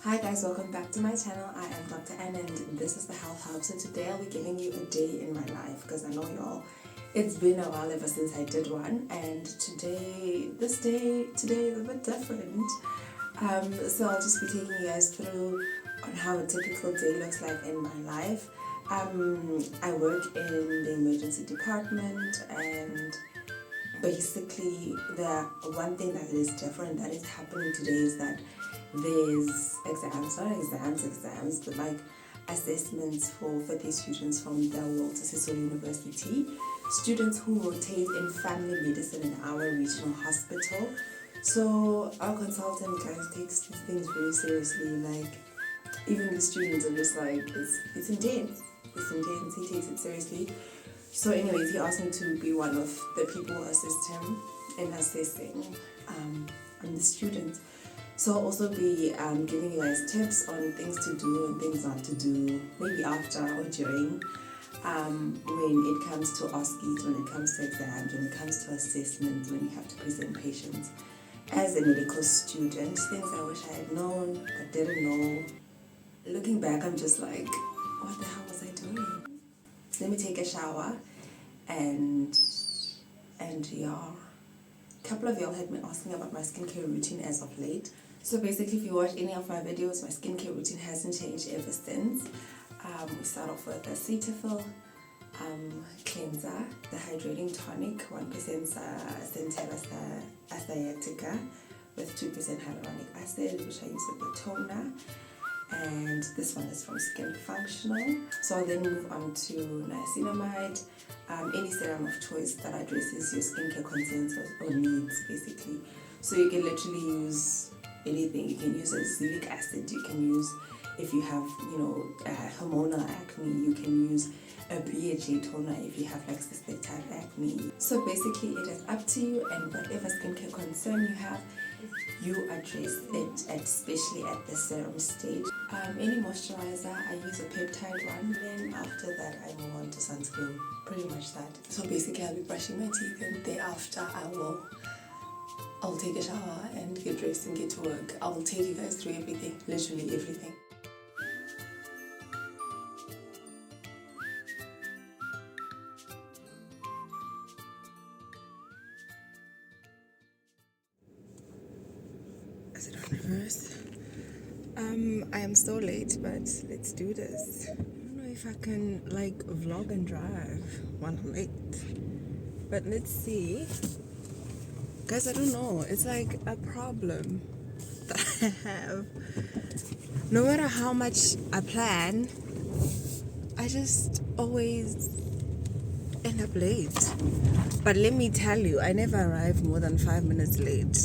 Hi guys, welcome back to my channel. I am Dr. Ann and this is the Health Hub. So today I'll be giving you a day in my life because I know y'all, it's been a while ever since I did one, and today is a bit different. So I'll just be taking you guys through on how a typical day looks like in my life. I work in the emergency department, and basically the one thing that is different that is happening today is that there's exams, but like assessments for 50 students from the Walter Sisulu University, students who rotate in family medicine in our regional hospital. So our consultant guys takes these things very seriously. Like even the students are just like it's intense. He takes it seriously. So anyways, he asked me to be one of the people who assist him in assessing on the students. So I'll also be giving you guys tips on things to do and things not to do, maybe after or during, when it comes to OSCEs, when it comes to exams, when it comes to assessments, when you have to present patients as a medical student, things I wish I had known but didn't know. Looking back, I'm just like, what the hell was I doing? Let me take a shower and yeah. A couple of y'all had been asking about my skincare routine as of late. So basically, if you watch any of my videos, my skincare routine hasn't changed ever since. We start off with a Cetaphil cleanser, the hydrating tonic, 1% Centella Asiatica with 2% hyaluronic acid, which I use with the toner. And this one is from Skin Functional. So I'll then move on to niacinamide, any serum of choice that addresses your skincare concerns or needs, basically. So you can literally use anything. You can use azelaic acid. You can use, if you have, hormonal acne, you can use a BHA toner if you have like cystic type acne. So basically, it is up to you, and whatever skincare concern you have, you address it, especially at the serum stage. Any moisturizer, I use a peptide one. Then after that, I move on to sunscreen. Pretty much that. So basically, I'll be brushing my teeth, and thereafter, I'll take a shower and get dressed and get to work. I will take you guys through everything, literally everything. Is it on reverse? I am so late, but let's do this. I don't know if I can like vlog and drive while I'm late, but let's see. Guys, I don't know. It's like a problem that I have. No matter how much I plan, I just always end up late. But let me tell you, I never arrive more than 5 minutes late.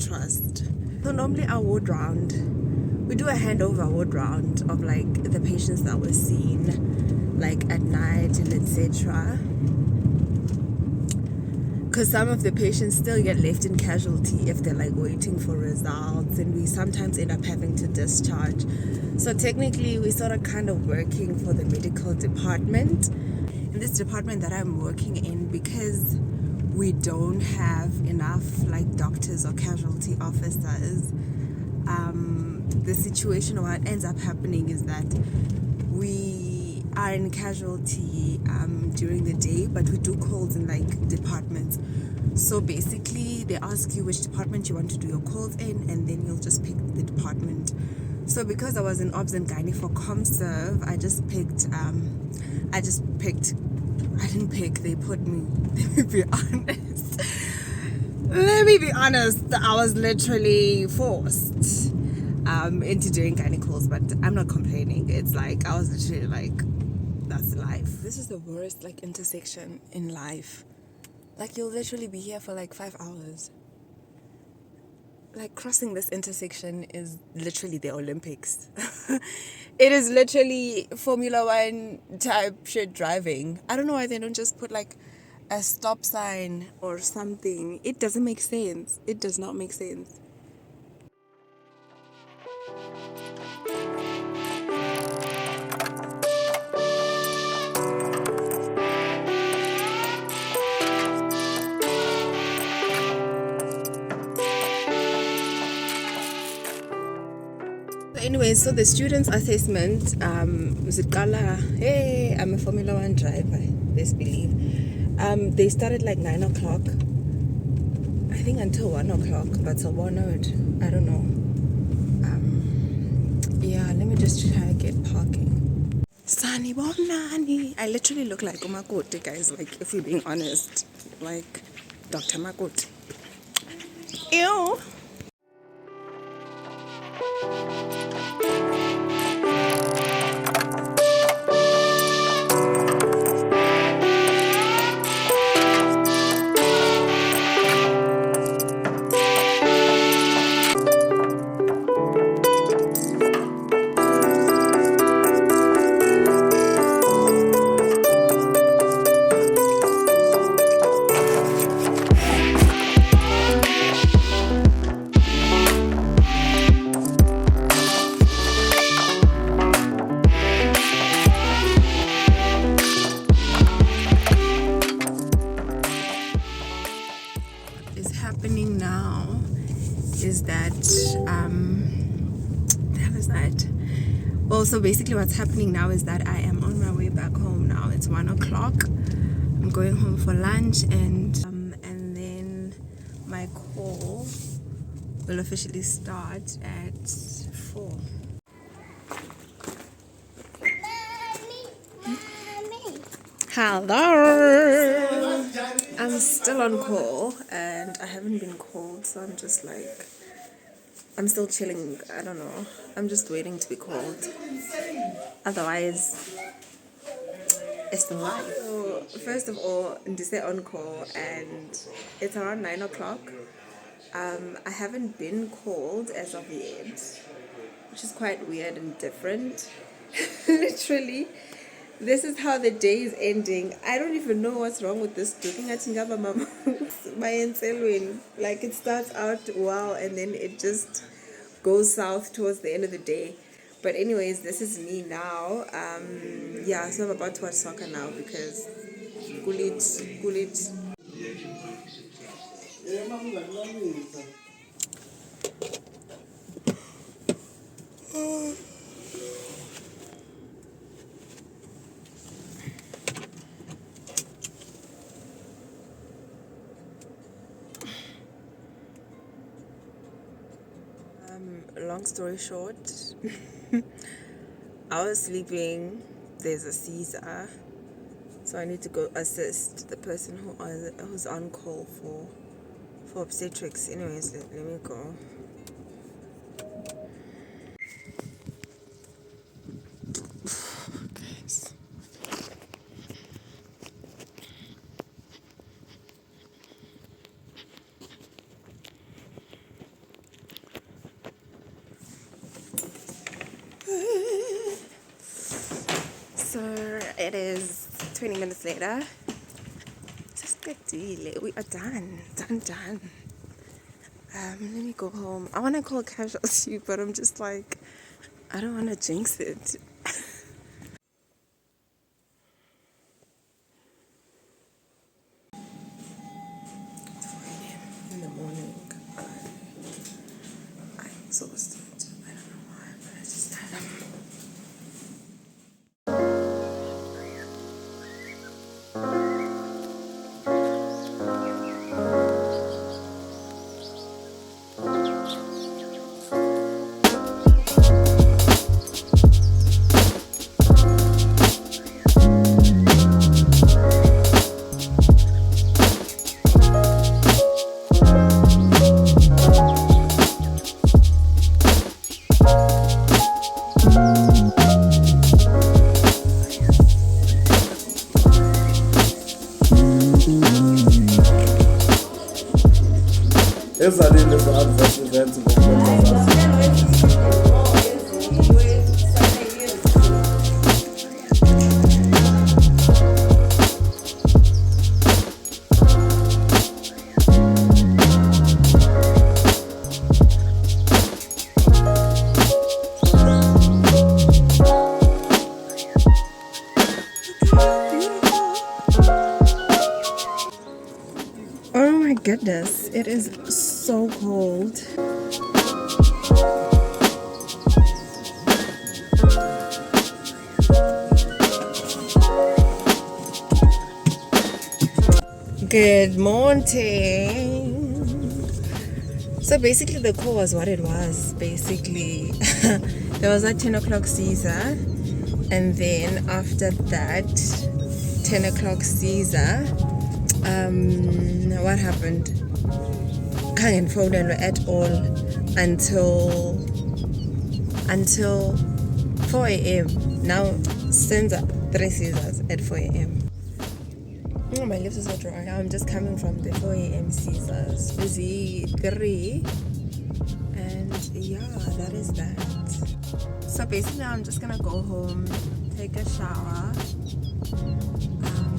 Trust. So normally our ward round, we do a handover ward round of like the patients that were seen like at night and etc. Because some of the patients still get left in casualty if they're like waiting for results, and we sometimes end up having to discharge. So technically we sort of kind of working for the medical department. In this department that I'm working in, because we don't have enough like doctors or casualty officers, the situation, what ends up happening is that we are in casualty during the day, but we do calls in like departments. So basically they ask you which department you want to do your calls in, and then you'll just pick the department. So because I was in obs and gynae for ComServe, they put me. Let me be honest, I was literally forced into doing gynae calls, but I'm not complaining. It's like I was literally like, that's life. This is the worst like intersection in life. Like you'll literally be here for like 5 hours. Like crossing this intersection is literally the Olympics. It is literally Formula One type shit driving. I don't know why they don't just put like a stop sign or something. It doesn't make sense. It does not make sense. anyways, so the students' assessment, hey, I'm a Formula One driver, best believe. They started like 9 o'clock, I think until 1 o'clock, but so one hour, I don't know. Yeah, let me just try to get parking. Sunny Bonani. I literally look like Umakoti, guys, like, if you're being honest, like Dr. Makoti. Ew. Happening now is that so basically what's happening now is that I am on my way back home now. It's 1 o'clock. I'm going home for lunch, and then my call will officially start at 4. Hello. I'm still on call and I haven't been called, so I'm just like, I'm still chilling. I don't know. I'm just waiting to be called. Otherwise, it's the life. So first of all, I'm just on call and it's around 9 o'clock. I haven't been called as of yet, which is quite weird and different. Literally. This is how the day is ending. I don't even know what's wrong with this. Like, it starts out well and then it just goes south towards the end of the day. But anyways, this is me now. Yeah, so I'm about to watch soccer now because Gulit. Long story short, I was sleeping. There's a Caesar, so I need to go assist the person who's on call for obstetrics. Anyways, let me go. Guys. So it is 20 minutes later. Just good deal. We are done. Done. Let me go home. I want to call casualty, but I'm just like, I don't want to jinx it. In the morning, I'm exhausted. I don't know why, but I just am. Ezalinde for adverse events Oh my goodness, it is so cold. Good morning. So basically the call was what it was. Basically there was that 10 o'clock Caesar, and then after that 10 o'clock Caesar, what happened? Can't phone at all until 4 a.m. Now sends up 3 Caesars at 4 a.m. Oh, my lips are so dry. Now I'm just coming from the 4 a.m. Caesars. Busy 3. And yeah, that is that. So basically I'm just gonna go home, take a shower,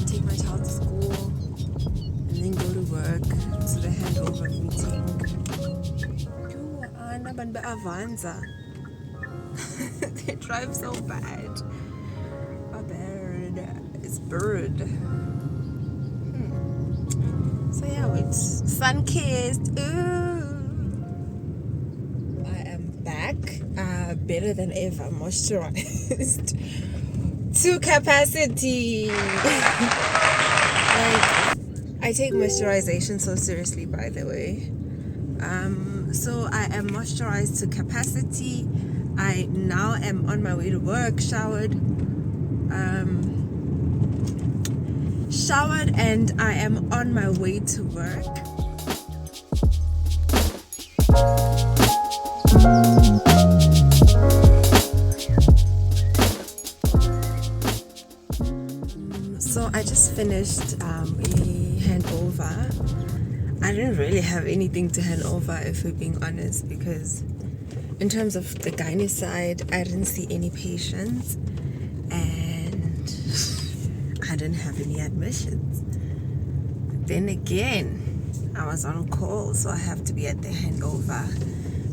take my child to school, and then go to work to the handover meeting. Avanza. They drive so bad. A bird. It's bird. So yeah, wait. Sun-kissed. Ooh. I am back. Better than ever. Moisturized. To capacity. I take moisturization so seriously, by the way. So I am moisturized to capacity. I now am on my way to work, showered, and I am on my way to work. So I just finished a handover. I didn't really have anything to hand over, if we're being honest, because in terms of the gynae side, I didn't see any patients and I didn't have any admissions. Then again, I was on call, so I have to be at the handover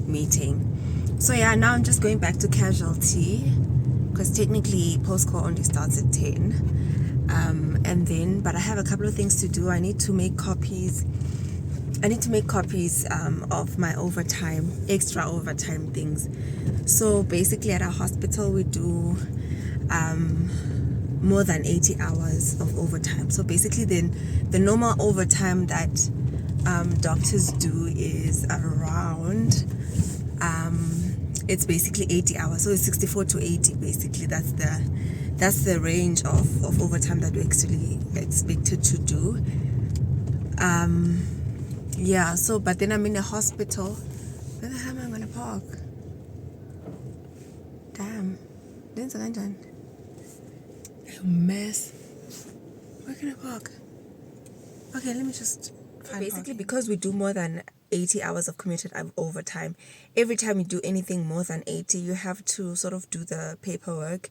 meeting. So yeah, now I'm just going back to casualty, because technically post-call only starts at 10. And then, but I have a couple of things to do. I need to make copies of my overtime, extra overtime things. So basically at our hospital we do more than 80 hours of overtime. So basically then the normal overtime that doctors do is around it's basically 80 hours. So it's 64 to 80 basically. That's the range of overtime that we're actually expected to do. Yeah, so but then I'm in a hospital. Where the hell am I gonna park? Damn. Didn't a mess. Where can I park? Okay, let me just find basically parking. Because we do more than 80 hours of commuted overtime, every time you do anything more than 80, you have to sort of do the paperwork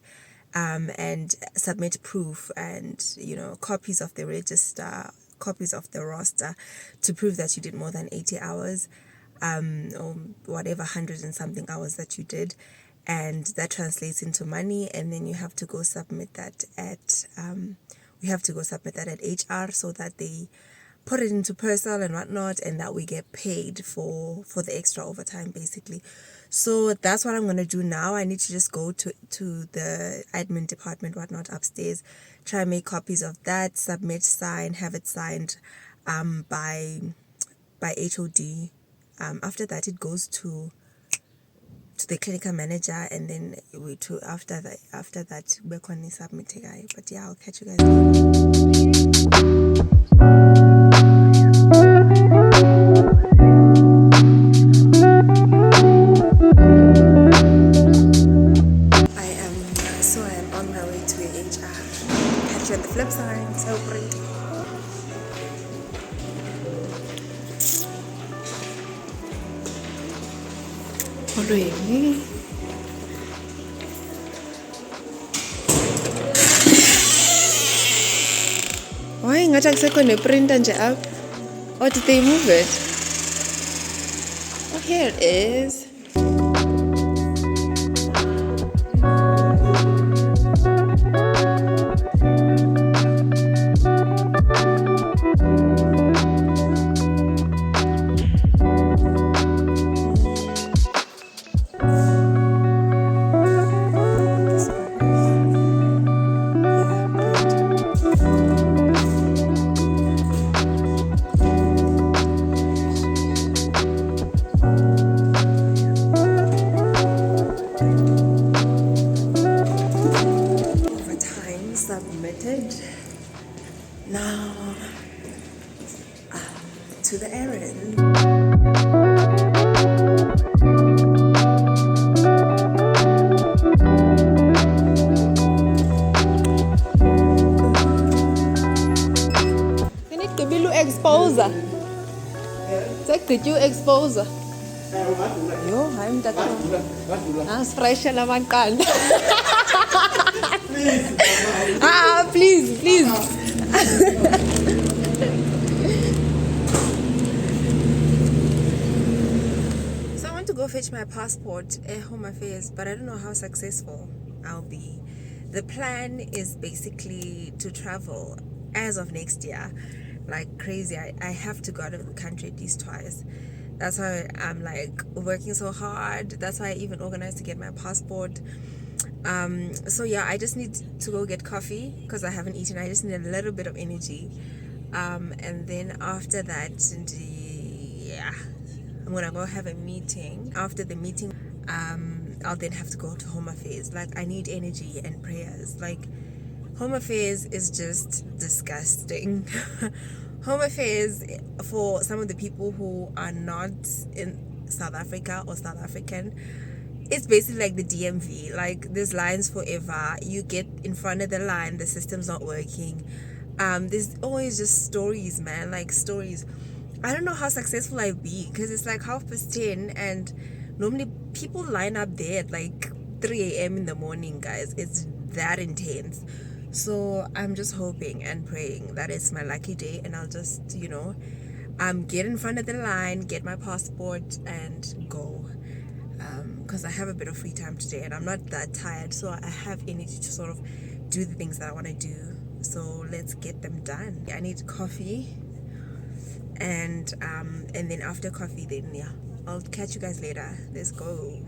and submit proof and copies of the register, copies of the roster to prove that you did more than 80 hours or whatever 100 and something hours that you did, and that translates into money, and then you have to go submit that at HR so that they put it into personal and whatnot, and that we get paid for the extra overtime basically. So that's what I'm going to do now. I need to just go to the admin department, whatnot, upstairs, try and make copies of that, submit, sign, have it signed by HOD. After that, it goes to the clinical manager, and then after that we're going to submit it. But yeah, I'll catch you guys later. I am on my way to HR. Catch you on the flip side. So great. Why ngathi akusekho neprinter nje apha? Or did they move it? Oh, here it is. Now, to the errand. Exposer. Could you exposer? Yo, I'm that. That's fresh and I'm please, please. So I want to go fetch my passport at Home Affairs, but I don't know how successful I'll be. The plan is basically to travel as of next year, like crazy. I have to go out of the country at least twice. That's why I'm like working so hard. That's why I even organized to get my passport. So yeah, I just need to go get coffee because I haven't eaten. I just need a little bit of energy. And then after that, yeah, I'm gonna go have a meeting. After the meeting, I'll then have to go to Home Affairs. Like, I need energy and prayers. Like, Home Affairs is just disgusting. Home Affairs, for some of the people who are not in South Africa or South African, it's basically like the DMV. Like, there's lines forever. You get in front of the line, the system's not working. There's always just stories, man. Like, stories. I don't know how successful I'll be because it's like 10:30 and normally people line up there at like 3 a.m. in the morning, guys. It's that intense. So I'm just hoping and praying that it's my lucky day and I'll just, get in front of the line, get my passport and go. Because I have a bit of free time today and I'm not that tired, so I have energy to sort of do the things that I want to do. So let's get them done. I need coffee, and then after coffee, then yeah, I'll catch you guys later. Let's go.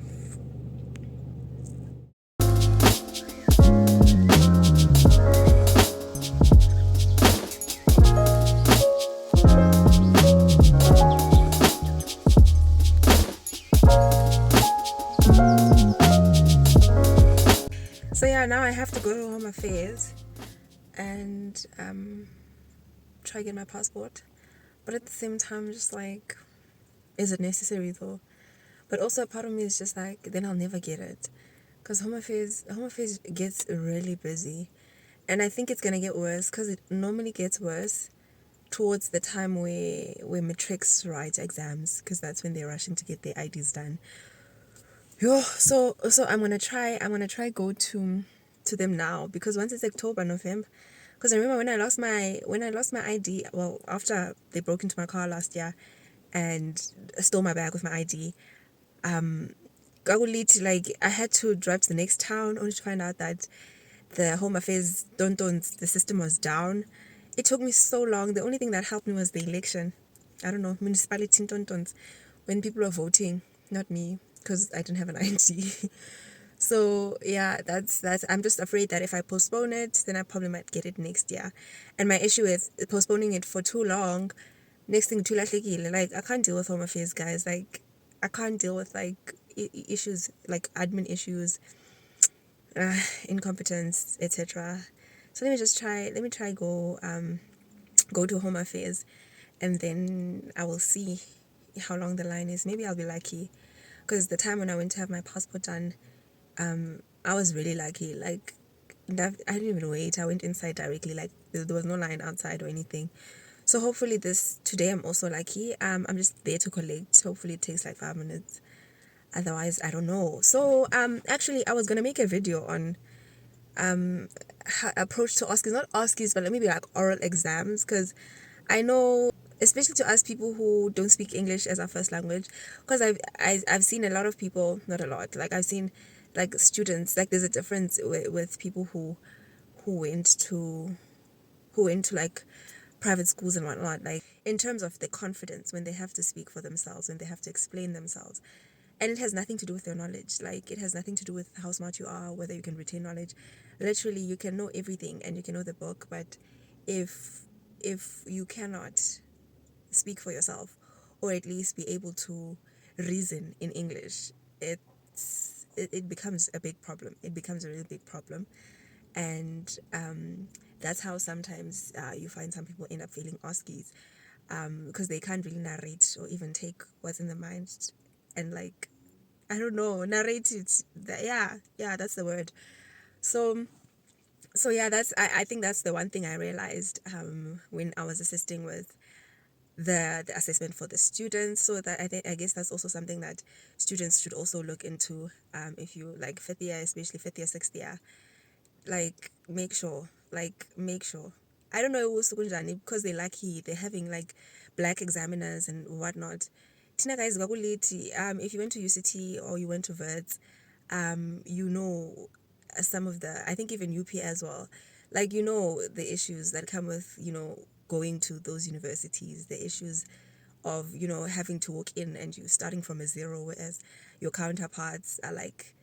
So yeah, now I have to go to Home Affairs and try to get my passport. But at the same time, just like, is it necessary though? But also a part of me is just like, then I'll never get it. Because Home Affairs gets really busy. And I think it's going to get worse because it normally gets worse towards the time where matrics write exams, because that's when they're rushing to get their IDs done. Yo, so I'm gonna try go to them now, because once it's October, November, because I remember when I lost my ID, well, after they broke into my car last year and stole my bag with my ID, like I had to drive to the next town only to find out that the Home Affairs the system was down. It took me so long. The only thing that helped me was the election. I don't know, municipality tontons, when people were voting, not me, because I didn't have an ID. So yeah, that's I'm just afraid that if I postpone it, then I probably might get it next year. And my issue with postponing it for too long, next thing too like I can't deal with Home Affairs, guys. Like, I can't deal with like issues like admin issues, incompetence, etc. So let me try go to Home Affairs, and then I will see how long the line is. Maybe I'll be lucky, because the time when I went to have my passport done, I was really lucky. Like, I didn't even wait. I went inside directly. Like, there was no line outside or anything. So hopefully today I'm also lucky. I'm just there to collect. Hopefully it takes like 5 minutes. Otherwise, I don't know. So actually I was gonna make a video on approach to OSCEs, not OSCEs, but let me be like oral exams, because I know, especially to us people who don't speak English as our first language, because I've seen a lot of people, not a lot, like I've seen like students, like there's a difference with people who went to like private schools and whatnot, like in terms of the confidence when they have to speak for themselves, when they have to explain themselves. And it has nothing to do with their knowledge. Like, it has nothing to do with how smart you are, whether you can retain knowledge. Literally, you can know everything and you can know the book, but if you cannot speak for yourself, or at least be able to reason in English, it becomes a big problem. It becomes a really big problem. And that's how sometimes you find some people end up failing OSCEs, because they can't really narrate or even take what's in the mind and like, I don't know, narrate it. Yeah, that's the word. So yeah, I think that's the one thing I realized when I was assisting with the assessment for the students. So that I guess that's also something that students should also look into, if you like fifth year, especially fifth year, sixth year. Like make sure I don't know because they're lucky they're having like black examiners and whatnot. Tina guys, if you went to UCT or you went to Verts, you know, some of the, I think even UP as well, like, you know, the issues that come with, you know, going to those universities, the issues of, you know, having to walk in and you starting from a zero, whereas your counterparts are like,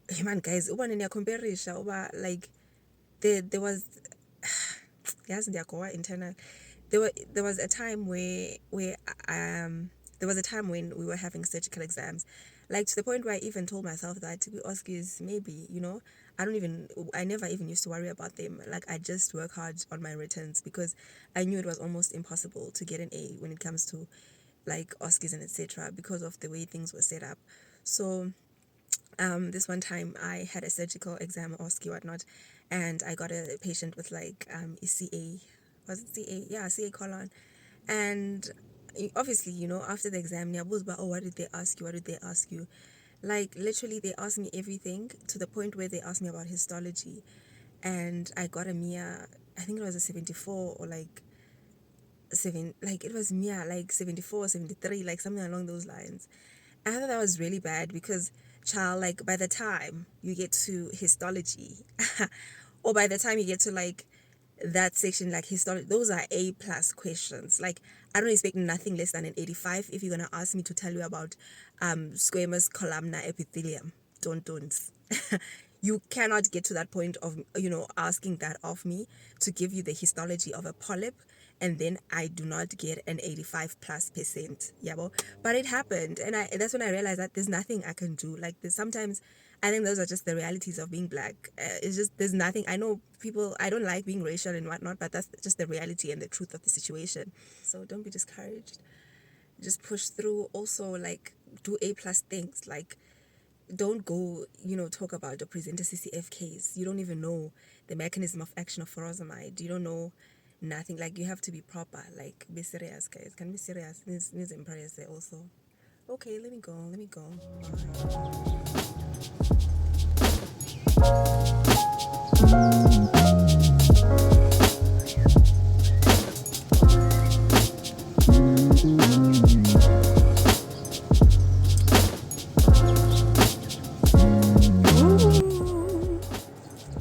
hey man guys, uba niyakomperisha uba like there was yes, they are internal. There was a time there was a time when we were having surgical exams, like to the point where I even told myself that to be OSCEs, maybe, you know, I never even used to worry about them. Like I just work hard on my returns because I knew it was almost impossible to get an A when it comes to like OSCEs and etc. because of the way things were set up. So this one time I had a surgical exam, OSCE, whatnot, and I got a patient with like CA, was it CA? Yeah, CA colon. And obviously, you know, after the exam, oh, what did they ask you? What did they ask you? Like literally they asked me everything to the point where they asked me about histology, and I got a mere, I think it was a 74 or like like it was mere like 74, 73, like something along those lines. I thought that was really bad because, child, like by the time you get to histology or by the time you get to like that section, like histology, those are A plus questions. Like I don't expect nothing less than an 85 if you're gonna ask me to tell you about squamous columnar epithelium. Don't you cannot get to that point of, you know, asking that of me to give you the histology of a polyp, and then I do not get an 85+%. Yeah, but it happened, and that's when I realized that there's nothing I can do. Like sometimes I think those are just the realities of being black. It's just, there's nothing. I know people, I don't like being racial and whatnot, but that's just the reality and the truth of the situation. So don't be discouraged. Just push through. Also, like, do A+ things. Like, don't go, you know, talk about the presenter CCF case. You don't even know the mechanism of action of furosemide. You don't know nothing. Like, you have to be proper. Like, be serious, guys. Can be serious. Needs employers there also. Okay, let me go.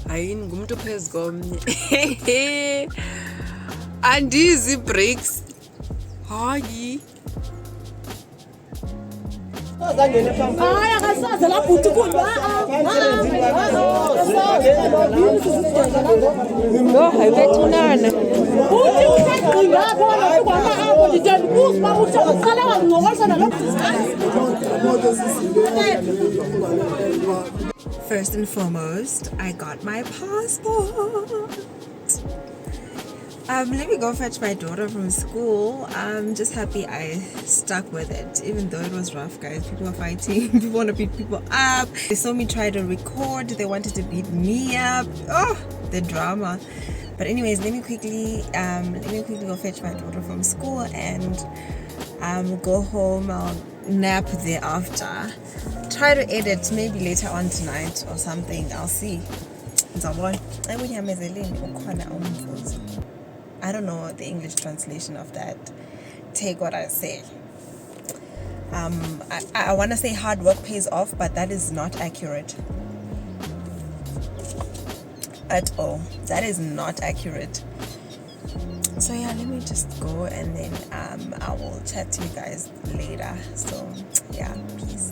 Hayi ngumntu phezu komnye. Andizi breaks. Hayi. Hayi akasaze labhuti kuba No, hayi bethunana. uthi usagqina bona ugama apho nditandibuza uba uqale wangincokolisa nalo. First and foremost, I got my passport. Let me go fetch my daughter from school. I'm just happy I stuck with it, even though it was rough, guys. People are fighting. People want to beat people up. They saw me try to record. They wanted to beat me up. Oh, the drama. But anyways, let me quickly go fetch my daughter from school and go home. I'll nap thereafter. Try to edit maybe later on tonight or something. I'll see. I don't know the English translation of that. Take what I say. I want to say hard work pays off, but that is not accurate at all. That is not accurate. So yeah, let me just go and then I will chat to you guys later. So yeah, peace.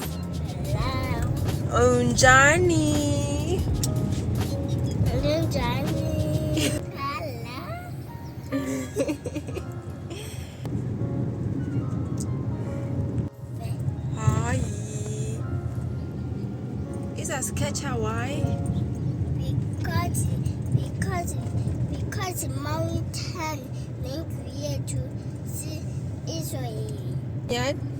Oh, Johnny. Hello, Johnny. Hello. Hi. Is that sketch Hawaii? because mountain 能create to see Israel. Yeah.